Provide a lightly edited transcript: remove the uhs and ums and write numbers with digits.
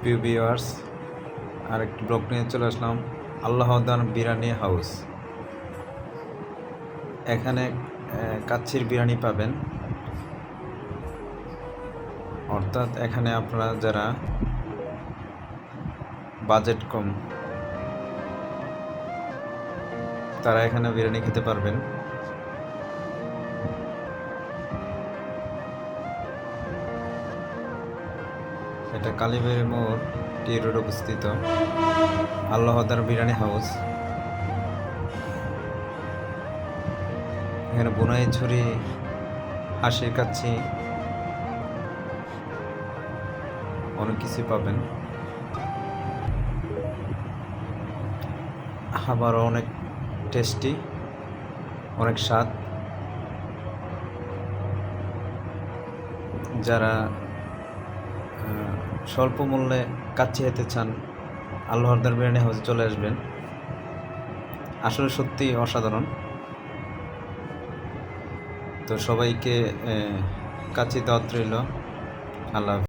প্রিয় ভিউয়ার্স, আরেকটি ব্লগ নিয়ে চলে আসলাম আল্লাহদান বিরিয়ানি হাউস। এখানে কাচ্চির বিরিয়ানি পাবেন, অর্থাৎ এখানে আপনারা যারা বাজেট কম তারা এখানে বিরিয়ানি খেতে পারবেন। এটা কালীবাড়ি মোড় টি রোড অবস্থিত আল্লাহদার বিরিয়ানি হাউস। এখানে বুনাই ছুরি, হাঁসের কাচ্চি, অনেক কিছু পাবেন, আবার অনেক টেস্টি, অনেক স্বাদ। যারা স্বল্প মূল্যে কাচ্চি খেতে চান, আল্লাহদার বিরিয়ানি হাউসে চলে আসবেন। আসলে সত্যি অসাধারণ। তো সবাইকে কাচ্চি দাওয়াত রইল। আল্লাহ।